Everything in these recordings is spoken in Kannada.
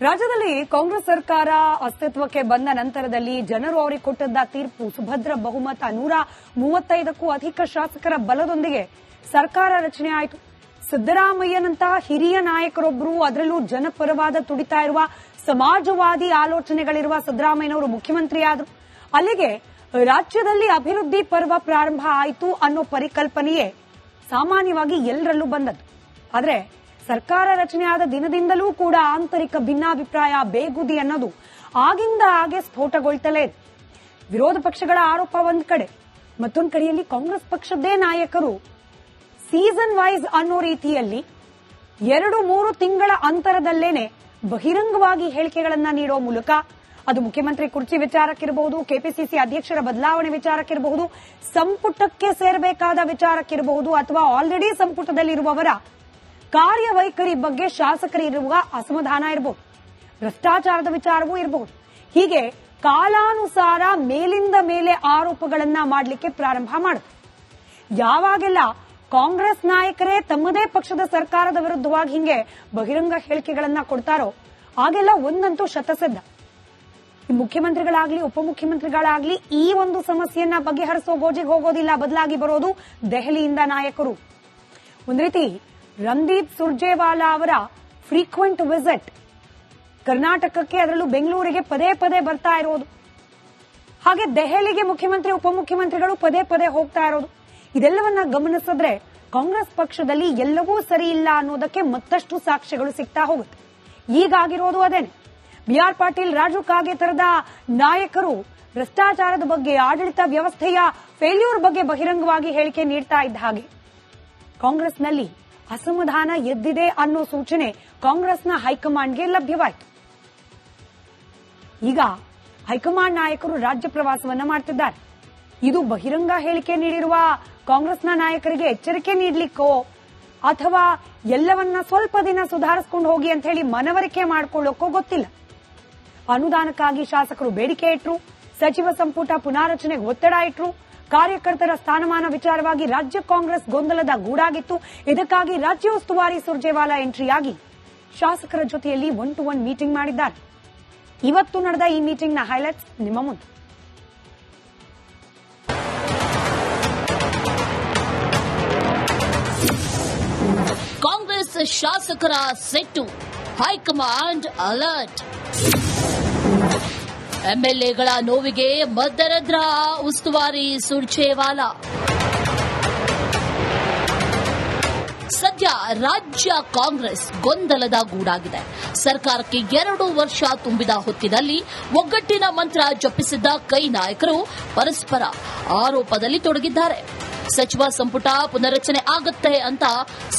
ರಾಜ್ಯದಲ್ಲಿ ಕಾಂಗ್ರೆಸ್ ಸರ್ಕಾರ ಅಸ್ತಿತ್ವಕ್ಕೆ ಬಂದ ನಂತರದಲ್ಲಿ ಜನರು ಅವರಿಗೆ ಕೊಟ್ಟದ್ದ ತೀರ್ಪು ಸುಭದ್ರ ಬಹುಮತ 135ಕ್ಕೂ ಅಧಿಕ ಶಾಸಕರ ಬಲದೊಂದಿಗೆ ಸರ್ಕಾರ ರಚನೆ ಆಯಿತು. ಸಿದ್ದರಾಮಯ್ಯನಂತಹ ಹಿರಿಯ ನಾಯಕರೊಬ್ಬರು, ಅದರಲ್ಲೂ ಜನಪರವಾದ ತುಡಿತಾ ಇರುವ ಸಮಾಜವಾದಿ ಆಲೋಚನೆಗಳಿರುವ ಸಿದ್ದರಾಮಯ್ಯನವರು ಮುಖ್ಯಮಂತ್ರಿಯಾದರು. ಅಲ್ಲಿಗೆ ರಾಜ್ಯದಲ್ಲಿ ಅಭಿವೃದ್ಧಿ ಪರ್ವ ಪ್ರಾರಂಭ ಆಯಿತು ಅನ್ನೋ ಪರಿಕಲ್ಪನೆಯೇ ಸಾಮಾನ್ಯವಾಗಿ ಎಲ್ಲರಲ್ಲೂ ಬಂದದ್ದು. ಆದರೆ ಸರ್ಕಾರ ರಚನೆಯಾದ ದಿನದಿಂದಲೂ ಕೂಡ ಆಂತರಿಕ ಭಿನ್ನಾಭಿಪ್ರಾಯ, ಬೇಗುದಿ ಅನ್ನೋದು ಆಗಿಂದ ಹಾಗೆ ಸ್ಫೋಟಗೊಳ್ತಲೇ ಇದೆ. ವಿರೋಧ ಪಕ್ಷಗಳ ಆರೋಪ ಒಂದ್ ಕಡೆ, ಮತ್ತೊಂದು ಕಡೆಯಲ್ಲಿ ಕಾಂಗ್ರೆಸ್ ಪಕ್ಷದ್ದೇ ನಾಯಕರು ಸೀಸನ್ ವೈಸ್ ಅನ್ನೋ ರೀತಿಯಲ್ಲಿ 2-3 ತಿಂಗಳ ಅಂತರದಲ್ಲೇನೆ ಬಹಿರಂಗವಾಗಿ ಹೇಳಿಕೆಗಳನ್ನ ನೀಡೋ ಮೂಲಕ, ಅದು ಮುಖ್ಯಮಂತ್ರಿ ಕುರ್ಚಿ ವಿಚಾರಕ್ಕಿರಬಹುದು, ಕೆಪಿಸಿಸಿ ಅಧ್ಯಕ್ಷರ ಬದಲಾವಣೆ ವಿಚಾರಕ್ಕಿರಬಹುದು, ಸಂಪುಟಕ್ಕೆ ಸೇರಬೇಕಾದ ವಿಚಾರಕ್ಕಿರಬಹುದು, ಅಥವಾ ಆಲ್ರೆಡಿ ಸಂಪುಟದಲ್ಲಿರುವವರ ಕಾರ್ಯವೈಖರಿ ಬಗ್ಗೆ ಶಾಸಕರಿರುವ ಅಸಮಾಧಾನ ಇರಬಹುದು, ಭ್ರಷ್ಟಾಚಾರದ ವಿಚಾರವೂ ಇರಬಹುದು. ಹೀಗೆ ಕಾಲಾನುಸಾರ ಮೇಲಿಂದ ಮೇಲೆ ಆರೋಪಗಳನ್ನ ಮಾಡಲಿಕ್ಕೆ ಪ್ರಾರಂಭ ಮಾಡುತ್ತೆ. ಯಾವಾಗೆಲ್ಲ ಕಾಂಗ್ರೆಸ್ ನಾಯಕರೇ ತಮ್ಮದೇ ಪಕ್ಷದ ಸರ್ಕಾರದ ವಿರುದ್ಧವಾಗಿ ಹಿಂಗೆ ಬಹಿರಂಗ ಹೇಳಿಕೆಗಳನ್ನ ಕೊಡ್ತಾರೋ ಆಗೆಲ್ಲ ಒಂದಂತೂ ಶತಸಿದ್ಧ, ಮುಖ್ಯಮಂತ್ರಿಗಳಾಗ್ಲಿ ಉಪಮುಖ್ಯಮಂತ್ರಿಗಳಾಗ್ಲಿ ಈ ಒಂದು ಸಮಸ್ಯೆಯನ್ನ ಬಗೆಹರಿಸೋ ಗೋಜಿಗೆ ಹೋಗೋದಿಲ್ಲ, ಬದಲಾಗಿ ಬರೋದು ದೆಹಲಿಯಿಂದ ನಾಯಕರು. ಒಂದ್ ರೀತಿ ರಣದೀಪ್ ಸುರ್ಜೇವಾಲಾ ಅವರ ಫ್ರೀಕ್ವೆಂಟ್ ವಿಸಿಟ್ ಕರ್ನಾಟಕಕ್ಕೆ, ಅದರಲ್ಲೂ ಬೆಂಗಳೂರಿಗೆ ಪದೇ ಪದೇ ಬರ್ತಾ ಇರೋದು, ಹಾಗೆ ದೆಹಲಿಗೆ ಮುಖ್ಯಮಂತ್ರಿ ಉಪಮುಖ್ಯಮಂತ್ರಿಗಳು ಪದೇ ಪದೇ ಹೋಗ್ತಾ ಇರೋದು, ಇದೆಲ್ಲವನ್ನ ಗಮನಿಸಿದ್ರೆ ಕಾಂಗ್ರೆಸ್ ಪಕ್ಷದಲ್ಲಿ ಎಲ್ಲವೂ ಸರಿ ಇಲ್ಲ ಅನ್ನೋದಕ್ಕೆ ಮತ್ತಷ್ಟು ಸಾಕ್ಷ್ಯಗಳು ಸಿಗ್ತಾ ಹೋಗುತ್ತೆ. ಈಗಾಗಿರೋದು ಅದೇನೆ. ಬಿಆರ್ ಪಾಟೀಲ್, ರಾಜು ಕಾಗೆ ತರದ ನಾಯಕರು ಭ್ರಷ್ಟಾಚಾರದ ಬಗ್ಗೆ, ಆಡಳಿತ ವ್ಯವಸ್ಥೆಯ ಫೇಲ್ಯೂರ್ ಬಗ್ಗೆ ಬಹಿರಂಗವಾಗಿ ಹೇಳಿಕೆ ನೀಡ್ತಾ ಇದ್ದ ಹಾಗೆ ಕಾಂಗ್ರೆಸ್ನಲ್ಲಿ ಅಸಮಾಧಾನ ಎದ್ದಿದೆ ಅನ್ನೋ ಸೂಚನೆ ಕಾಂಗ್ರೆಸ್ನ ಹೈಕಮಾಂಡ್ಗೆ ಲಭ್ಯವಾಯಿತು. ಈಗ ಹೈಕಮಾಂಡ್ ನಾಯಕರು ರಾಜ್ಯ ಪ್ರವಾಸವನ್ನ ಮಾಡ್ತಿದ್ದಾರೆ. ಇದು ಬಹಿರಂಗ ಹೇಳಿಕೆ ನೀಡಿರುವ ಕಾಂಗ್ರೆಸ್ನ ನಾಯಕರಿಗೆ ಎಚ್ಚರಿಕೆ ನೀಡಲಿಕ್ಕೋ ಅಥವಾ ಎಲ್ಲವನ್ನ ಸ್ವಲ್ಪ ದಿನ ಸುಧಾರಿಸಿಕೊಂಡು ಹೋಗಿ ಅಂತ ಹೇಳಿ ಮನವರಿಕೆ ಮಾಡಿಕೊಳ್ಳೋಕೋ ಗೊತ್ತಿಲ್ಲ. ಅನುದಾನಕ್ಕಾಗಿ ಶಾಸಕರು ಬೇಡಿಕೆ ಇಟ್ರು, ಸಚಿವ ಸಂಪುಟ ಪುನಾರಚನೆಗೆ ಒತ್ತಡ ಇಟ್ರು, ಕಾರ್ಯಕರ್ತರ ಸ್ಥಾನಮಾನ ವಿಚಾರವಾಗಿ ರಾಜ್ಯ ಕಾಂಗ್ರೆಸ್ ಗೊಂದಲದ ಗೂಡಾಗಿತ್ತು. ಇದಕ್ಕಾಗಿ ರಾಜ್ಯ ಉಸ್ತುವಾರಿ ಸುರ್ಜೇವಾಲಾ ಎಂಟ್ರಿಯಾಗಿ ಶಾಸಕರ ಜೊತೆಯಲ್ಲಿ 1-to-1 ಮೀಟಿಂಗ್ ಮಾಡಿದ್ದಾರೆ. ಇವತ್ತು ನಡೆದ ಈ ಮೀಟಿಂಗ್ನ ಹೈಲೈಟ್ಸ್ ನಿಮ್ಮ ಮುಂದೆ. ಕಾಂಗ್ರೆಸ್ ಶಾಸಕರ ಸೆಟ್ಟು, ಹೈಕಮಾಂಡ್ ಅಲರ್ಟ್. ಎಂಎಲ್ಎಗಳ ನೋವಿಗೆ ಮದ್ದರದ್ರ ಉಸ್ತುವಾರಿ ಸುರ್ಜೇವಾಲಾ. ಸದ್ಯ ರಾಜ್ಯ ಕಾಂಗ್ರೆಸ್ ಗೊಂದಲದ ಗೂಡಾಗಿದೆ. ಸರ್ಕಾರಕ್ಕೆ 2 ವರ್ಷ ತುಂಬಿದ ಹೊತ್ತಿನಲ್ಲಿ ಒಗ್ಗಟ್ಟಿನ ಮಂತ್ರ ಜಪಿಸಿದ್ದ ಕೈ ನಾಯಕರು ಪರಸ್ಪರ ಆರೋಪದಲ್ಲಿ ತೊಡಗಿದ್ದಾರೆ. ಸಚಿವ ಸಂಪುಟ ಪುನರಚನೆ ಆಗತ್ತೆ ಅಂತ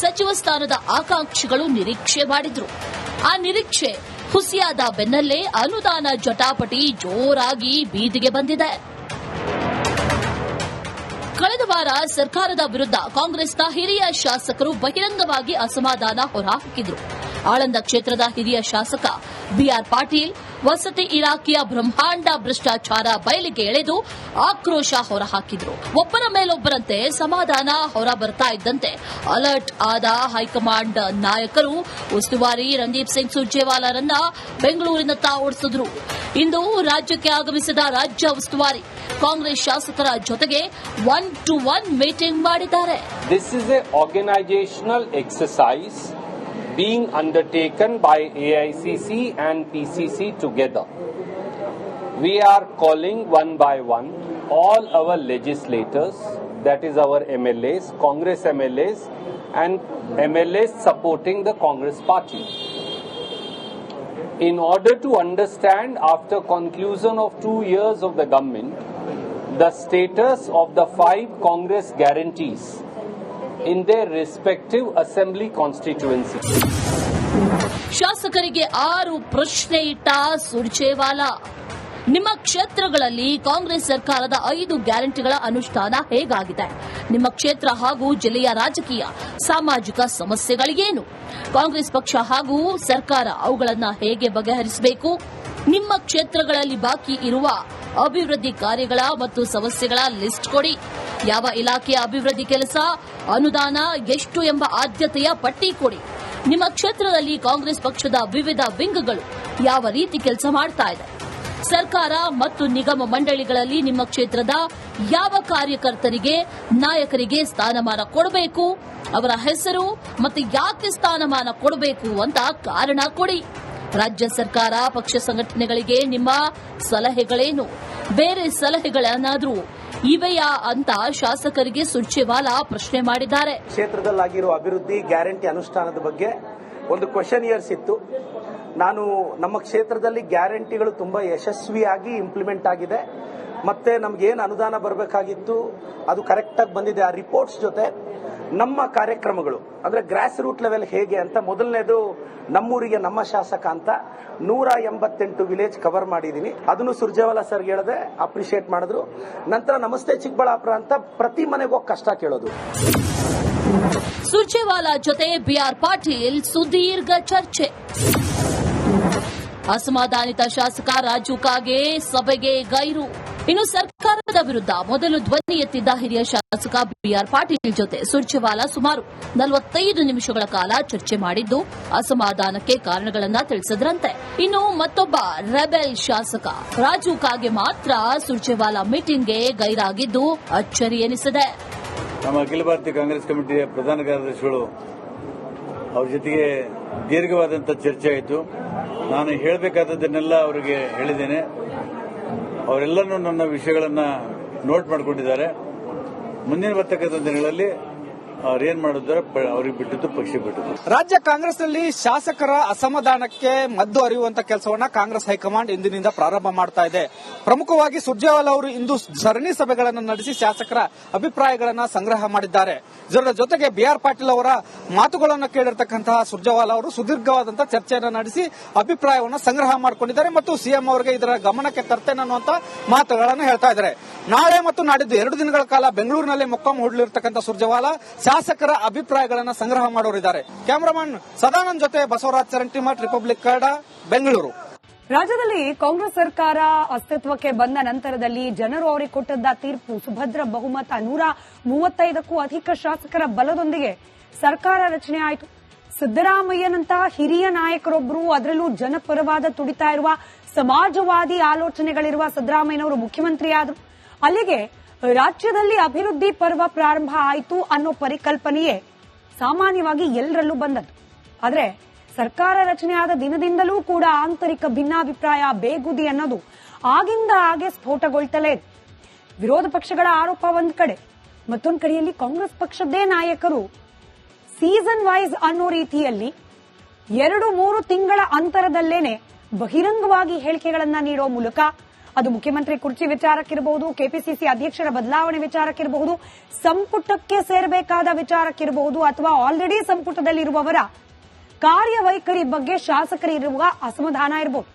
ಸಚಿವ ಸ್ಥಾನದ ಆಕಾಂಕ್ಷಿಗಳು ನಿರೀಕ್ಷೆ ಮಾಡಿದ್ರು. ಆ ನಿರೀಕ್ಷೆ ಹುಸಿಯಾದ ಬೆನ್ನಲ್ಲೇ ಅನುದಾನ ಜಟಾಪಟಿ ಜೋರಾಗಿ ಬೀದಿಗೆ ಬಂದಿದೆ. ಕಳೆದ ವಾರ ಸರ್ಕಾರದ ವಿರುದ್ಧ ಕಾಂಗ್ರೆಸ್ನ ಹಿರಿಯ ಶಾಸಕರು ಬಹಿರಂಗವಾಗಿ ಅಸಮಾಧಾನ ಹೊರಹಾಕಿದ್ರು. ಆಳಂದ ಕ್ಷೇತ್ರದ ಹಿರಿಯ ಶಾಸಕ ಬಿಆರ್ ಪಾಟೀಲ್ ವಸತಿ ಇಲಾಖೆಯ ಬ್ರಹ್ಮಾಂಡ ಭ್ರಷ್ಟಾಚಾರ ಬಯಲಿಗೆ ಎಳೆದು ಆಕ್ರೋಶ ಹೊರಹಾಕಿದ್ರು. ಒಬ್ಬರ ಮೇಲೊಬ್ಬರಂತೆ ಸಮಾಧಾನ ಹೊರಬರ್ತಾ ಇದ್ದಂತೆ ಅಲರ್ಟ್ ಆದ ಹೈಕಮಾಂಡ್ ನಾಯಕರು ಉಸ್ತುವಾರಿ ರಣದೀಪ್ ಸಿಂಗ್ ಸುರ್ಜೇವಾಲಾರನ್ನ ಬೆಂಗಳೂರಿನತ್ತ ಓಡಿಸಿದ್ರು. ಇಂದು ರಾಜ್ಯಕ್ಕೆ ಆಗಮಿಸಿದ ರಾಜ್ಯ ಉಸ್ತುವಾರಿ ಕಾಂಗ್ರೆಸ್ ಶಾಸಕರ ಜೊತೆಗೆ 1-to-1 ಮೀಟಿಂಗ್ ಮಾಡಿದ್ದಾರೆ. This is a organizational exercise being undertaken by AICC and PCC together. We are calling one by one all our legislators, that is our MLAs, Congress MLAs and MLAs supporting the Congress party, in order to understand, after conclusion of 2 years of the government, the status of the 5 Congress guarantees in their respective assembly constituencies. ಶಾಸಕರಿಗೆ 6 ಪ್ರಶ್ನೆ ಇಟ್ಟ ಸುರ್ಜೇವಾಲಾ. ನಿಮ್ಮ ಕ್ಷೇತ್ರಗಳಲ್ಲಿ ಕಾಂಗ್ರೆಸ್ ಸರ್ಕಾರದ 5 ಗ್ಯಾರಂಟಿಗಳ ಅನುಷ್ಠಾನ ಹೇಗಾಗಿದೆ? ನಿಮ್ಮ ಕ್ಷೇತ್ರ ಹಾಗೂ ಜಿಲ್ಲೆಯ ರಾಜಕೀಯ ಸಾಮಾಜಿಕ ಸಮಸ್ಯೆಗಳೇನು? ಕಾಂಗ್ರೆಸ್ ಪಕ್ಷ ಹಾಗೂ ಸರ್ಕಾರ ಅವುಗಳನ್ನು ಹೇಗೆ ಬಗೆಹರಿಸಬೇಕು? ನಿಮ್ಮ ಕ್ಷೇತ್ರಗಳಲ್ಲಿ ಬಾಕಿ ಇರುವ ಅಭಿವೃದ್ಧಿ ಕಾರ್ಯಗಳ ಮತ್ತು ಸಮಸ್ಯೆಗಳ ಲಿಸ್ಟ್ ಕೊಡಿ. ಯಾವ ಇಲಾಖೆಯ ಅಭಿವೃದ್ಧಿ ಕೆಲಸ, ಅನುದಾನ ಎಷ್ಟು ಎಂಬ ಆದ್ಯತೆಯ ಪಟ್ಟಿ ಕೊಡಿ. ನಿಮ್ಮ ಕ್ಷೇತ್ರದಲ್ಲಿ ಕಾಂಗ್ರೆಸ್ ಪಕ್ಷದ ವಿವಿಧ ವಿಂಗ್ಗಳು ಯಾವ ರೀತಿ ಕೆಲಸ ಮಾಡ್ತಾ ಇದೆ, ಸರ್ಕಾರ ಮತ್ತು ನಿಗಮ ಮಂಡಳಿಗಳಲ್ಲಿ ನಿಮ್ಮ ಕ್ಷೇತ್ರದ ಯಾವ ಕಾರ್ಯಕರ್ತರಿಗೆ, ನಾಯಕರಿಗೆ ಸ್ಥಾನಮಾನ ಕೊಡಬೇಕು, ಅವರ ಹೆಸರು ಮತ್ತು ಯಾಕೆ ಸ್ಥಾನಮಾನ ಕೊಡಬೇಕು ಅಂತ ಕಾರಣ ಕೊಡಿ. ರಾಜ್ಯ ಸರ್ಕಾರ, ಪಕ್ಷ ಸಂಘಟನೆಗಳಿಗೆ ನಿಮ್ಮ ಸಲಹೆಗಳೇನು, ಬೇರೆ ಸಲಹೆಗಳೇನಾದ್ರೂ ಇವೆಯಾ ಅಂತ ಶಾಸಕರಿಗೆ ಸುರ್ಜೇವಾಲಾ ಪ್ರಶ್ನೆ ಮಾಡಿದ್ದಾರೆ. ಕ್ಷೇತ್ರದಲ್ಲಾಗಿರುವ ಅಭಿವೃದ್ಧಿ ಗ್ಯಾರಂಟಿ ಅನುಷ್ಠಾನದ ಬಗ್ಗೆ ಒಂದು ಕ್ವೆಶ್ಚನ್ ಇಯರ್ಸ್ ಇತ್ತು. ನಾನು ನಮ್ಮ ಕ್ಷೇತ್ರದಲ್ಲಿ ಗ್ಯಾರಂಟಿಗಳು ತುಂಬಾ ಯಶಸ್ವಿಯಾಗಿ ಇಂಪ್ಲಿಮೆಂಟ್ ಆಗಿದೆ, ಮತ್ತೆ ನಮ್ಗೇನು ಅನುದಾನ ಬರಬೇಕಾಗಿತ್ತು ಅದು ಕರೆಕ್ಟಾಗಿ ಬಂದಿದೆ. ಆ ರಿಪೋರ್ಟ್ಸ್ ಜೊತೆ ನಮ್ಮ ಕಾರ್ಯಕ್ರಮಗಳು ಅಂದ್ರೆ ಗ್ರಾಸ್ ರೂಟ್ ಲೆವೆಲ್ ಹೇಗೆ ಅಂತ, ಮೊದಲನೇದು ನಮ್ಮೂರಿಗೆ ನಮ್ಮ ಶಾಸಕ ಅಂತ 188 ವಿಲೇಜ್ ಕವರ್ ಮಾಡಿದೀನಿ. ಅದನ್ನು ಸುರ್ಜೇವಾಲಾ ಸರ್ ಹೇಳಿದೆ, ಅಪ್ರಿಶಿಯೇಟ್ ಮಾಡಿದ್ರು. ನಂತರ ನಮಸ್ತೆ ಚಿಕ್ಕಬಳ್ಳಾಪುರ ಅಂತ ಪ್ರತಿ ಮನೆಗೂ ಕಷ್ಟ ಕೇಳೋದು. ಸುರ್ಜೇವಾಲಾ ಜೊತೆ ಬಿಆರ್ ಪಾಟೀಲ್ ಸುದೀರ್ಘ ಚರ್ಚೆ. ಅಸಮಾಧಾನಿತ ಶಾಸಕ ರಾಜು ಕಾಗೆ ಸಭೆಗೆ ಗೈರು. ಇನ್ನು ಸರ್ಕಾರದ ವಿರುದ್ಧ ಮೊದಲು ಧ್ವನಿ ಎತ್ತಿದ್ದ ಹಿರಿಯ ಶಾಸಕ ಬಿಆರ್ ಪಾಟೀಲ್ ಜೊತೆ ಸುರ್ಜೇವಾಲಾ ಸುಮಾರು 45 ನಿಮಿಷಗಳ ಕಾಲ ಚರ್ಚೆ ಮಾಡಿದ್ದು ಅಸಮಾಧಾನಕ್ಕೆ ಕಾರಣಗಳನ್ನ ತಿಳಿಸಿದ್ರಂತೆ. ಇನ್ನು ಮತ್ತೊಬ್ಬ ರೆಬೆಲ್ ಶಾಸಕ ರಾಜು ಕಾಗೆ ಮಾತ್ರ ಸುರ್ಜೇವಾಲಾ ಮೀಟಿಂಗ್ಗೆ ಗೈರಾಗಿದ್ದು ಅಚ್ಚರಿ ಎನಿಸಿದೆ. ನಮ್ಮ ಅಖಿಲ ಭಾರತೀಯ ಕಾಂಗ್ರೆಸ್ ಕಮಿಟಿಯ ಪ್ರಧಾನ ಕಾರ್ಯದರ್ಶಿಗಳು ಅವ್ರ ಜೊತೆಗೆ ದೀರ್ಘವಾದಂಥ ಚರ್ಚೆ ಆಯಿತು. ನಾನು ಹೇಳಬೇಕಾದದ್ದನ್ನೆಲ್ಲ ಅವರಿಗೆ ಹೇಳಿದ್ದೇನೆ. ಅವರೆಲ್ಲರೂ ನನ್ನ ವಿಷಯಗಳನ್ನು ನೋಟ್ ಮಾಡಿಕೊಂಡಿದ್ದಾರೆ. ಮುಂದಿನ ಬರ್ತಕ್ಕಂಥ ದಿನಗಳಲ್ಲಿ ಅವ್ರೇನ್ ಮಾಡಿದ್ದಾರೆ ಅವ್ರಿಗೆ ಬಿಟ್ಟಿದ್ದು ಪಕ್ಷ ಬಿಟ್ಟಿದ್ದು. ರಾಜ್ಯ ಕಾಂಗ್ರೆಸ್ನಲ್ಲಿ ಶಾಸಕರ ಅಸಮಾಧಾನಕ್ಕೆ ಮದ್ದು ಅರಿಯುವಂತ ಕೆಲಸವನ್ನ ಕಾಂಗ್ರೆಸ್ ಹೈಕಮಾಂಡ್ ಇಂದಿನಿಂದ ಪ್ರಾರಂಭ ಮಾಡ್ತಾ ಇದೆ. ಪ್ರಮುಖವಾಗಿ ಸುರ್ಜೇವಾಲಾ ಅವರು ಇಂದು ಸರಣಿ ಸಭೆಗಳನ್ನು ನಡೆಸಿ ಶಾಸಕರ ಅಭಿಪ್ರಾಯಗಳನ್ನು ಸಂಗ್ರಹ ಮಾಡಿದ್ದಾರೆ. ಇದರ ಜೊತೆಗೆ ಬಿಆರ್ ಪಾಟೀಲ್ ಅವರ ಮಾತುಗಳನ್ನು ಕೇಳಿರ್ತಕ್ಕಂತಹ ಸುರ್ಜೇವಾಲಾ ಅವರು ಸುದೀರ್ಘವಾದಂತಹ ಚರ್ಚೆಯನ್ನು ನಡೆಸಿ ಅಭಿಪ್ರಾಯವನ್ನು ಸಂಗ್ರಹ ಮಾಡಿಕೊಂಡಿದ್ದಾರೆ ಮತ್ತು ಸಿಎಂ ಅವರಿಗೆ ಇದರ ಗಮನಕ್ಕೆ ತರ್ತೇನೆ ಅನ್ನುವಂತ ಮಾತುಗಳನ್ನು ಹೇಳ್ತಾ ಇದ್ದಾರೆ. ನಾಳೆ ಮತ್ತು ನಾಡಿದ್ದು 2 ದಿನಗಳ ಕಾಲ ಬೆಂಗಳೂರಿನಲ್ಲಿ ಮೊಕ್ಕಾಂ ಹೂಡಲಿರ್ತಕ್ಕಂಥ ಸುರ್ಜೇವಾಲಾ ಶಾಸಕರ ಅಭಿಪ್ರಾಯಗಳನ್ನು ಸಂಗ್ರಹ ಮಾಡೋರಿದ್ದಾರೆ. ಕ್ಯಾಮರಾಮನ್ ಸದಾನಂದ್ ಜೊತೆ ಬಸವರಾಜ್ ಚರಂಟಿಮಠ್, ರಿಪಬ್ಲಿಕ್ ಕನ್ನಡ, ಬೆಂಗಳೂರು. ರಾಜ್ಯದಲ್ಲಿ ಕಾಂಗ್ರೆಸ್ ಸರ್ಕಾರ ಅಸ್ತಿತ್ವಕ್ಕೆ ಬಂದ ನಂತರದಲ್ಲಿ ಜನರು ಅವರಿಗೆ ಕೊಟ್ಟದ್ದ ತೀರ್ಪು ಸುಭದ್ರ ಬಹುಮತ 135ಕ್ಕೂ ಅಧಿಕ ಶಾಸಕರ ಬಲದೊಂದಿಗೆ ಸರ್ಕಾರ ರಚನೆ ಆಯಿತು. ಸಿದ್ದರಾಮಯ್ಯನಂತಹ ಹಿರಿಯ ನಾಯಕರೊಬ್ಬರು, ಅದರಲ್ಲೂ ಜನಪರವಾದ ತುಡಿತಾ ಇರುವ ಸಮಾಜವಾದಿ ಆಲೋಚನೆಗಳಿರುವ ಸಿದ್ದರಾಮಯ್ಯನವರು ಮುಖ್ಯಮಂತ್ರಿಯಾದರು. ಅಲ್ಲಿಗೆ ರಾಜ್ಯದಲ್ಲಿ ಅಭಿವೃದ್ಧಿ ಪರ್ವ ಪ್ರಾರಂಭ ಆಯಿತು ಅನ್ನೋ ಪರಿಕಲ್ಪನೆಯೇ ಸಾಮಾನ್ಯವಾಗಿ ಎಲ್ಲರಲ್ಲೂ ಬಂದದ್ದು. ಆದರೆ ಸರ್ಕಾರ ರಚನೆಯಾದ ದಿನದಿಂದಲೂ ಕೂಡ ಆಂತರಿಕ ಭಿನ್ನಾಭಿಪ್ರಾಯ, ಬೇಗುದಿ ಅನ್ನೋದು ಆಗಿಂದ ಹಾಗೆ ಸ್ಫೋಟಗೊಳ್ತಲೇ ಇದೆ. ವಿರೋಧ ಪಕ್ಷಗಳ ಆರೋಪ ಒಂದ್ ಕಡೆ, ಮತ್ತೊಂದು ಕಡೆಯಲ್ಲಿ ಕಾಂಗ್ರೆಸ್ ಪಕ್ಷದ್ದೇ ನಾಯಕರು ಸೀಸನ್ ವೈಸ್ ಅನ್ನೋ ರೀತಿಯಲ್ಲಿ 2-3 ತಿಂಗಳ ಅಂತರದಲ್ಲೇನೆ ಬಹಿರಂಗವಾಗಿ ಹೇಳಿಕೆಗಳನ್ನ ನೀಡೋ ಮೂಲಕ, ಅದು ಮುಖ್ಯಮಂತ್ರಿ ಕುರ್ಚಿ ವಿಚಾರಕ್ಕಿರಬಹುದು, ಕೆಪಿಸಿಸಿ ಅಧ್ಯಕ್ಷರ ಬದಲಾವಣೆ ವಿಚಾರಕ್ಕಿರಬಹುದು, ಸಂಪುಟಕ್ಕೆ ಸೇರಬೇಕಾದ ವಿಚಾರಕ್ಕಿರಬಹುದು, ಅಥವಾ ಆಲ್ರೆಡಿ ಸಂಪುಟದಲ್ಲಿರುವವರ ಕಾರ್ಯವೈಖರಿ ಬಗ್ಗೆ ಶಾಸಕರಿರುವ ಅಸಮಾಧಾನ ಇರಬಹುದು,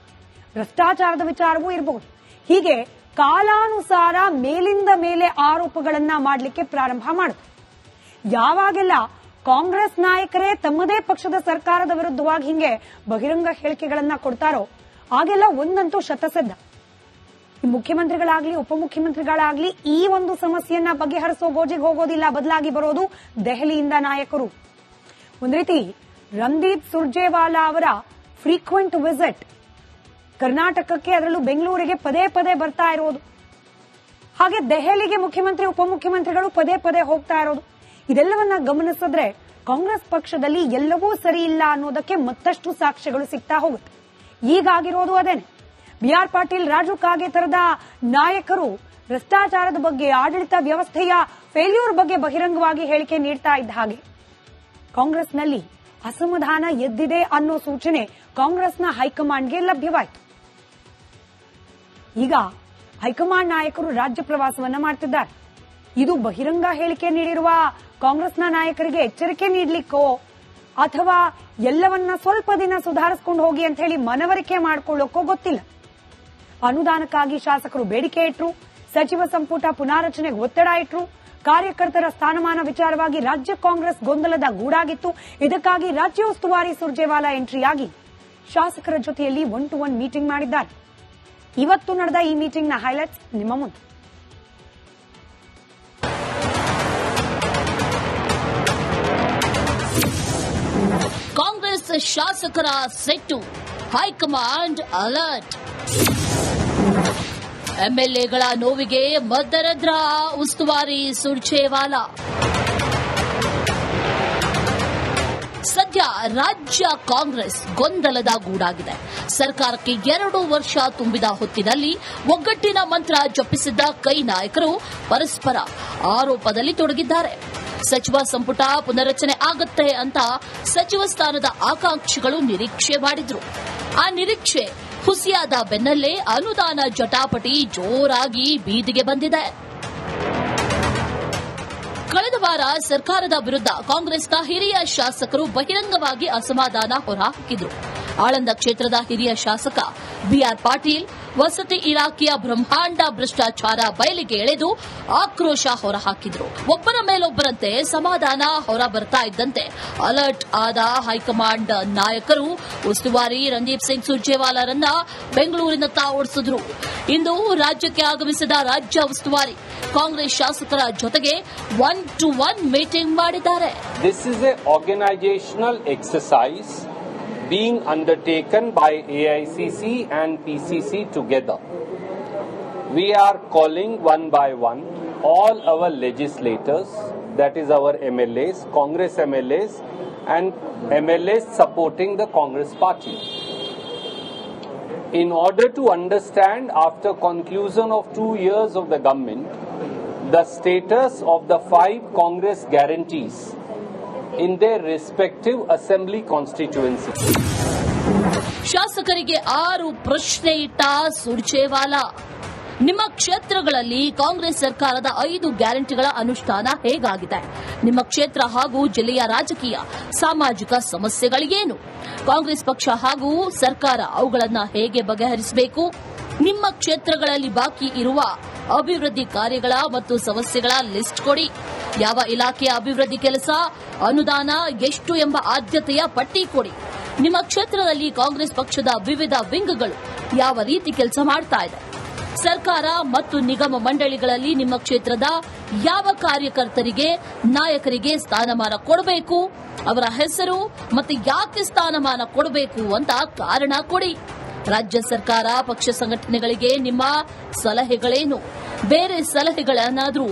ಭ್ರಷ್ಟಾಚಾರದ ವಿಚಾರವೂ ಇರಬಹುದು. ಹೀಗೆ ಕಾಲಾನುಸಾರ ಮೇಲಿಂದ ಮೇಲೆ ಆರೋಪಗಳನ್ನ ಮಾಡಲಿಕ್ಕೆ ಪ್ರಾರಂಭ ಮಾಡುತ್ತೆ. ಯಾವಾಗೆಲ್ಲ ಕಾಂಗ್ರೆಸ್ ನಾಯಕರೇ ತಮ್ಮದೇ ಪಕ್ಷದ ಸರ್ಕಾರದ ವಿರುದ್ಧವಾಗಿ ಹಿಂಗೆ ಬಹಿರಂಗ ಹೇಳಿಕೆಗಳನ್ನ ಕೊಡ್ತಾರೋ ಆಗೆಲ್ಲ ಒಂದಂತೂ ಶತಸಿದ್ಧ, ಮುಖ್ಯಮಂತ್ರಿಗಳಾಗ್ಲಿ ಉಪಮುಖ್ಯಮಂತ್ರಿಗಳಾಗ್ಲಿ ಈ ಒಂದು ಸಮಸ್ಯೆಯನ್ನ ಬಗೆಹರಿಸೋ ಗೋಜಿಗೆ ಹೋಗೋದಿಲ್ಲ, ಬದಲಾಗಿ ಬರೋದು ದೆಹಲಿಯಿಂದ ನಾಯಕರು. ಒಂದ್ ರೀತಿ ರಣದೀಪ್ ಸುರ್ಜೇವಾಲಾ ಅವರ ಫ್ರೀಕ್ವೆಂಟ್ ವಿಸಿಟ್ ಕರ್ನಾಟಕಕ್ಕೆ, ಅದರಲ್ಲೂ ಬೆಂಗಳೂರಿಗೆ ಪದೇ ಪದೇ ಬರ್ತಾ ಇರೋದು, ಹಾಗೆ ದೆಹಲಿಗೆ ಮುಖ್ಯಮಂತ್ರಿ ಉಪಮುಖ್ಯಮಂತ್ರಿಗಳು ಪದೇ ಪದೇ ಹೋಗ್ತಾ ಇರೋದು, ಇದೆಲ್ಲವನ್ನ ಗಮನಿಸಿದ್ರೆ ಕಾಂಗ್ರೆಸ್ ಪಕ್ಷದಲ್ಲಿ ಎಲ್ಲವೂ ಸರಿ ಇಲ್ಲ ಅನ್ನೋದಕ್ಕೆ ಮತ್ತಷ್ಟು ಸಾಕ್ಷ್ಯಗಳು ಸಿಗ್ತಾ ಹೋಗುತ್ತೆ. ಈಗಾಗಿರೋದು ಅದೇನೆ. ಬಿಆರ್ ಪಾಟೀಲ್, ರಾಜು ಕಾಗೆ ತರದ ನಾಯಕರು ಭ್ರಷ್ಟಾಚಾರದ ಬಗ್ಗೆ, ಆಡಳಿತ ವ್ಯವಸ್ಥೆಯ ಫೇಲ್ಯೂರ್ ಬಗ್ಗೆ ಬಹಿರಂಗವಾಗಿ ಹೇಳಿಕೆ ನೀಡ್ತಾ ಇದ್ದ ಹಾಗೆ ಕಾಂಗ್ರೆಸ್ನಲ್ಲಿ ಅಸಮಾಧಾನ ಎದ್ದಿದೆ ಅನ್ನೋ ಸೂಚನೆ ಕಾಂಗ್ರೆಸ್ನ ಹೈಕಮಾಂಡ್ಗೆ ಲಭ್ಯವಾಯಿತು. ಈಗ ಹೈಕಮಾಂಡ್ ನಾಯಕರು ರಾಜ್ಯ ಪ್ರವಾಸವನ್ನ ಮಾಡ್ತಿದ್ದಾರೆ. ಇದು ಬಹಿರಂಗ ಹೇಳಿಕೆ ನೀಡಿರುವ ಕಾಂಗ್ರೆಸ್ನ ನಾಯಕರಿಗೆ ಎಚ್ಚರಿಕೆ ನೀಡಲಿಕ್ಕೋ ಅಥವಾ ಎಲ್ಲವನ್ನ ಸ್ವಲ್ಪ ದಿನ ಸುಧಾರಿಸಿಕೊಂಡು ಹೋಗಿ ಅಂತ ಹೇಳಿ ಮನವರಿಕೆ ಮಾಡಿಕೊಳ್ಳೋಕೋ ಗೊತ್ತಿಲ್ಲ. ಅನುದಾನಕ್ಕಾಗಿ ಶಾಸಕರು ಬೇಡಿಕೆ ಇಟ್ರು, ಸಚಿವ ಸಂಪುಟ ಪುನಾರಚನೆಗೆ ಒತ್ತಡ ಇಟ್ರು, ಕಾರ್ಯಕರ್ತರ ಸ್ಥಾನಮಾನ ವಿಚಾರವಾಗಿ ರಾಜ್ಯ ಕಾಂಗ್ರೆಸ್ ಗೊಂದಲದ ಗೂಡಾಗಿತ್ತು. ಇದಕ್ಕಾಗಿ ರಾಜ್ಯ ಉಸ್ತುವಾರಿ ಸುರ್ಜೇವಾಲಾ ಎಂಟ್ರಿಯಾಗಿ ಶಾಸಕರ ಜೊತೆಯಲ್ಲಿ 1-to-1 ಮೀಟಿಂಗ್ ಮಾಡಿದ್ದಾರೆ. ಇವತ್ತು ನಡೆದ ಈ ಮೀಟಿಂಗ್ನ ಹೈಲೈಟ್ಸ್ ನಿಮ್ಮ ಮುಂದೆ. ಕಾಂಗ್ರೆಸ್ ಶಾಸಕರ ಸೆಟ್ಟು ಹೈಕಮಾಂಡ್ ಅಲರ್ಟ್. ಎಂಎಲ್ಎಗಳ ನೋವಿಗೆ ಮದ್ದರದ್ರ ಉಸ್ತುವಾರಿ ಸುರ್ಜೇವಾಲಾ. ಸದ್ಯ ರಾಜ್ಯ ಕಾಂಗ್ರೆಸ್ ಗೊಂದಲದ ಗೂಡಾಗಿದೆ. ಸರ್ಕಾರಕ್ಕೆ 2 ವರ್ಷ ತುಂಬಿದ ಹೊತ್ತಿನಲ್ಲಿ ಒಗ್ಗಟ್ಟಿನ ಮಂತ್ರ ಜಪಿಸಿದ್ದ ಕೈ ನಾಯಕರು ಪರಸ್ಪರ ಆರೋಪದಲ್ಲಿ ತೊಡಗಿದ್ದಾರೆ. ಸಚಿವ ಸಂಪುಟ ಪುನರಚನೆ ಆಗತ್ತೆ ಅಂತ ಸಚಿವ ಸ್ಥಾನದ ಆಕಾಂಕ್ಷಿಗಳು ನಿರೀಕ್ಷೆ ಮಾಡಿದ್ರು. ಆ ನಿರೀಕ್ಷೆ ಹುಸಿಯಾದ ಬೆನ್ನಲ್ಲೇ ಅನುದಾನ ಜಟಾಪಟಿ ಜೋರಾಗಿ ಬೀದಿಗೆ ಬಂದಿದೆ. ಕಳೆದ ವಾರ ಸರ್ಕಾರದ ವಿರುದ್ಧ ಕಾಂಗ್ರೆಸ್ನ ಹಿರಿಯ ಶಾಸಕರು ಬಹಿರಂಗವಾಗಿ ಅಸಮಾಧಾನ ಹೊರಹಾಕಿದ್ರು. ಆಳಂದ ಕ್ಷೇತ್ರದ ಹಿರಿಯ ಶಾಸಕ ಬಿಆರ್ ಪಾಟೀಲ್ ವಸತಿ ಇಲಾಖೆಯ ಬ್ರಹ್ಮಾಂಡ ಭ್ರಷ್ಟಾಚಾರ ಬಯಲಿಗೆ ಎಳೆದು ಆಕ್ರೋಶ ಹೊರಹಾಕಿದ್ರು. ಒಬ್ಬರ ಮೇಲೊಬ್ಬರಂತೆ ಸಮಾಧಾನ ಹೊರ ಬರ್ತಾ ಇದ್ದಂತೆ ಅಲರ್ಟ್ ಆದ ಹೈಕಮಾಂಡ್ ನಾಯಕರು ಉಸ್ತುವಾರಿ ರಣದೀಪ್ ಸಿಂಗ್ ಸುರ್ಜೇವಾಲಾರನ್ನ ಬೆಂಗಳೂರಿನತ್ತ ಓಡಿಸಿದ್ರು. ಇಂದು ರಾಜ್ಯಕ್ಕೆ ಆಗಮಿಸಿದ ರಾಜ್ಯ ಉಸ್ತುವಾರಿ ಕಾಂಗ್ರೆಸ್ ಶಾಸಕರ ಜೊತೆಗೆ 1-to-1 ಮೀಟಿಂಗ್ ಮಾಡಿದ್ದಾರೆ. This is an organizational exercise being undertaken by AICC and PCC together. We are calling one by one all our legislators, that is our MLAs, Congress MLAs and MLAs supporting the Congress party, in order to understand after conclusion of 2 years of the government the status of the 5 Congress guarantees in their respective assembly constituencies. ಶಾಸಕರಿಗೆ 6 ಪ್ರಶ್ನೆ ಇಟ್ಟ ಸುರ್ಜೇವಾಲಾ. ನಿಮ್ಮ ಕ್ಷೇತ್ರಗಳಲ್ಲಿ ಕಾಂಗ್ರೆಸ್ ಸರ್ಕಾರದ 5 ಗ್ಯಾರಂಟಿಗಳ ಅನುಷ್ಠಾನ ಹೇಗಾಗಿದೆ? ನಿಮ್ಮ ಕ್ಷೇತ್ರ ಹಾಗೂ ಜಿಲ್ಲೆಯ ರಾಜಕೀಯ ಸಾಮಾಜಿಕ ಸಮಸ್ಯೆಗಳೇನು? ಕಾಂಗ್ರೆಸ್ ಪಕ್ಷ ಹಾಗೂ ಸರ್ಕಾರ ಅವುಗಳನ್ನು ಹೇಗೆ ಬಗೆಹರಿಸಬೇಕು? ನಿಮ್ಮ ಕ್ಷೇತ್ರಗಳಲ್ಲಿ ಬಾಕಿ ಇರುವ ಅಭಿವೃದ್ಧಿ ಕಾರ್ಯಗಳ ಮತ್ತು ಸಮಸ್ಯೆಗಳ ಲಿಸ್ಟ್ ಕೊಡಿ. ಯಾವ ಇಲಾಖೆಯ ಅಭಿವೃದ್ಧಿ ಕೆಲಸ, ಅನುದಾನ ಎಷ್ಟು ಎಂಬ ಆದ್ಯತೆಯ ಪಟ್ಟಿ ಕೊಡಿ. ನಿಮ್ಮ ಕ್ಷೇತ್ರದಲ್ಲಿ ಕಾಂಗ್ರೆಸ್ ಪಕ್ಷದ ವಿವಿಧ ವಿಂಗ್ಗಳು ಯಾವ ರೀತಿ ಕೆಲಸ ಮಾಡ್ತಾ ಇದೆ? ಸರ್ಕಾರ ಮತ್ತು ನಿಗಮ ಮಂಡಳಿಗಳಲ್ಲಿ ನಿಮ್ಮ ಕ್ಷೇತ್ರದ ಯಾವ ಕಾರ್ಯಕರ್ತರಿಗೆ, ನಾಯಕರಿಗೆ ಸ್ಥಾನಮಾನ ಕೊಡಬೇಕು, ಅವರ ಹೆಸರು ಮತ್ತು ಯಾಕೆ ಸ್ಥಾನಮಾನ ಕೊಡಬೇಕು ಅಂತ ಕಾರಣ ಕೊಡಿ. ರಾಜ್ಯ ಸರ್ಕಾರ, ಪಕ್ಷ ಸಂಘಟನೆಗಳಿಗೆ ನಿಮ್ಮ ಸಲಹೆಗಳೇನು? ಬೇರೆ ಸಲಹೆಗಳೇನಾದ್ರೂ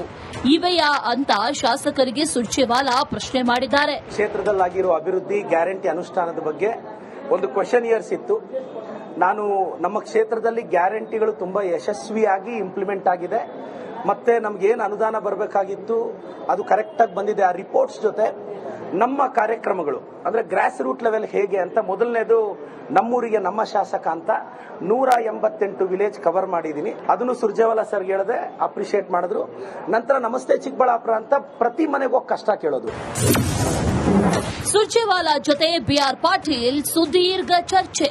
ಇವೆಯಾ ಅಂತ ಶಾಸಕರಿಗೆ ಸುರ್ಜೇವಾಲಾ ಪ್ರಶ್ನೆ ಮಾಡಿದ್ದಾರೆ. ಕ್ಷೇತ್ರದಲ್ಲಾಗಿರೋ ಅಭಿವೃದ್ಧಿ ಗ್ಯಾರಂಟಿ ಅನುಷ್ಠಾನದ ಬಗ್ಗೆ ಒಂದು ಕ್ವೆಶ್ಚನ್ ಇಯರ್ಸ್ ಇತ್ತು. ನಾನು ನಮ್ಮ ಕ್ಷೇತ್ರದಲ್ಲಿ ಗ್ಯಾರಂಟಿಗಳು ತುಂಬಾ ಯಶಸ್ವಿಯಾಗಿ ಇಂಪ್ಲಿಮೆಂಟ್ ಆಗಿದೆ, ಮತ್ತೆ ನಮ್ಗೇನು ಅನುದಾನ ಬರಬೇಕಾಗಿತ್ತು ಅದು ಕರೆಕ್ಟಾಗಿ ಬಂದಿದೆ. ಆ ರಿಪೋರ್ಟ್ಸ್ ಜೊತೆ ನಮ್ಮ ಕಾರ್ಯಕ್ರಮಗಳು ಅಂದ್ರೆ ಗ್ರಾಸ್ ರೂಟ್ ಲೆವೆಲ್ ಹೇಗೆ ಅಂತ, ಮೊದಲನೇದು ನಮ್ಮೂರಿಗೆ ನಮ್ಮ ಶಾಸಕ ಅಂತ 188 ವಿಲೇಜ್ ಕವರ್ ಮಾಡಿದ್ದೀನಿ. ಅದನ್ನು ಸುರ್ಜೇವಾಲಾ ಸರ್ ಹೇಳಿದೆ, ಅಪ್ರಿಶಿಯೇಟ್ ಮಾಡಿದ್ರು. ನಂತರ ನಮಸ್ತೆ ಚಿಕ್ಕಬಳ್ಳಾಪುರ ಅಂತ ಪ್ರತಿ ಮನೆಗೂ ಕಷ್ಟ ಕೇಳೋದು. ಸುರ್ಜೇವಾಲಾ ಜೊತೆ ಬಿಆರ್ ಪಾಟೀಲ್ ಸುದೀರ್ಘ ಚರ್ಚೆ.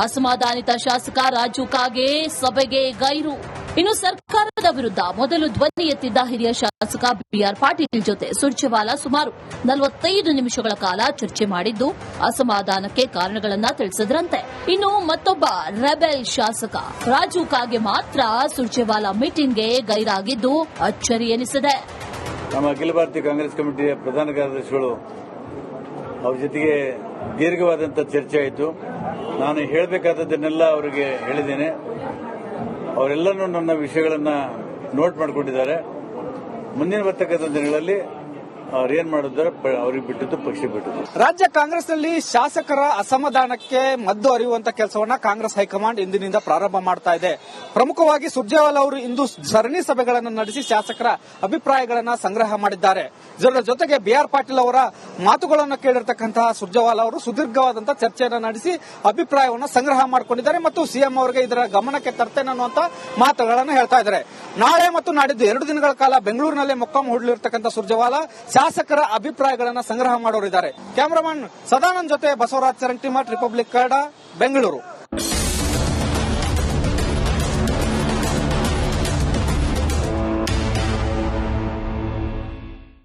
ಅಸಮಾಧಾನಿತ ಶಾಸಕ ರಾಜು ಕಾಗೆ ಸಭೆಗೆ ಗೈರು. ಇನ್ನು ಸರ್ಕಾರದ ವಿರುದ್ಧ ಮೊದಲು ಧ್ವನಿ ಎತ್ತಿದ್ದ ಹಿರಿಯ ಶಾಸಕ ಬಿಆರ್ ಪಾಟೀಲ್ ಜೊತೆ ಸುರ್ಜೇವಾಲಾ ಸುಮಾರು 45 ನಿಮಿಷಗಳ ಕಾಲ ಚರ್ಚೆ ಮಾಡಿದ್ದು ಅಸಮಾಧಾನಕ್ಕೆ ಕಾರಣಗಳನ್ನ ತಿಳಿಸಿದ್ರಂತೆ. ಇನ್ನು ಮತ್ತೊಬ್ಬ ರೆಬೆಲ್ ಶಾಸಕ ರಾಜು ಕಾಗೆ ಮಾತ್ರ ಸುರ್ಜೇವಾಲಾ ಮೀಟಿಂಗ್ಗೆ ಗೈರಾಗಿದ್ದು ಅಚ್ಚರಿ ಎನಿಸಿದೆ. ನಮ್ಮ ಅಖಿಲ ಭಾರತೀಯ ಕಾಂಗ್ರೆಸ್ ಕಮಿಟಿಯ ಪ್ರಧಾನ ಕಾರ್ಯದರ್ಶಿಗಳು ಅವ್ರ ಜೊತೆಗೆ ದೀರ್ಘವಾದಂಥ ಚರ್ಚೆ ಆಯಿತು. ನಾನು ಹೇಳಬೇಕಾದದ್ದನ್ನೆಲ್ಲ ಅವರಿಗೆ ಹೇಳಿದ್ದೇನೆ. ಅವರೆಲ್ಲನೂ ನನ್ನ ವಿಷಯಗಳನ್ನು ನೋಟ್ ಮಾಡಿಕೊಂಡಿದ್ದಾರೆ. ಮುಂದಿನ ಬರ್ತಕ್ಕಂಥ ದಿನಗಳಲ್ಲಿ ಅವ್ರೇನ್ ಮಾಡಿದ್ದಾರೆ ಅವ್ರಿಗೆ ಬಿಟ್ಟಿದ್ದು ಪಕ್ಷ ಬಿಟ್ಟಿದ್ದು. ರಾಜ್ಯ ಕಾಂಗ್ರೆಸ್ನಲ್ಲಿ ಶಾಸಕರ ಅಸಮಾಧಾನಕ್ಕೆ ಮದ್ದು ಅರಿಯುವಂತ ಕೆಲಸವನ್ನ ಕಾಂಗ್ರೆಸ್ ಹೈಕಮಾಂಡ್ ಇಂದಿನಿಂದ ಪ್ರಾರಂಭ ಮಾಡ್ತಾ ಇದೆ. ಪ್ರಮುಖವಾಗಿ ಸುರ್ಜೇವಾಲಾ ಅವರು ಇಂದು ಸರಣಿ ಸಭೆಗಳನ್ನು ನಡೆಸಿ ಶಾಸಕರ ಅಭಿಪ್ರಾಯಗಳನ್ನು ಸಂಗ್ರಹ ಮಾಡಿದ್ದಾರೆ. ಇದರ ಜೊತೆಗೆ ಬಿಆರ್ ಪಾಟೀಲ್ ಅವರ ಮಾತುಗಳನ್ನು ಕೇಳಿರ್ತಕ್ಕಂತಹ ಸುರ್ಜೇವಾಲಾ ಅವರು ಸುದೀರ್ಘವಾದಂತಹ ಚರ್ಚೆಯನ್ನು ನಡೆಸಿ ಅಭಿಪ್ರಾಯವನ್ನು ಸಂಗ್ರಹ ಮಾಡಿಕೊಂಡಿದ್ದಾರೆ ಮತ್ತು ಸಿಎಂ ಅವರಿಗೆ ಇದರ ಗಮನಕ್ಕೆ ತರ್ತೇನೆ ಅನ್ನುವಂತ ಮಾತುಗಳನ್ನು ಹೇಳ್ತಾ ಇದ್ದಾರೆ. ನಾಳೆ ಮತ್ತು ನಾಡಿದ್ದು 2 ದಿನಗಳ ಕಾಲ ಬೆಂಗಳೂರಿನಲ್ಲೇ ಮೊಕ್ಕಾಂ ಹೂಡಲಿರ್ತಕ್ಕಂಥ ಸುರ್ಜೇವಾಲಾ ಶಾಸಕರ ಅಭಿಪ್ರಾಯಗಳನ್ನು ಸಂಗ್ರಹ ಮಾಡೋರಿದ್ದಾರೆ. ಕ್ಯಾಮರಾಮನ್ ಸದಾನಂದ್ ಜೊತೆ ಬಸವರಾಜ್ ಚರಂಟಿಮಠ್, ರಿಪಬ್ಲಿಕ್ ಕನ್ನಡ, ಬೆಂಗಳೂರು.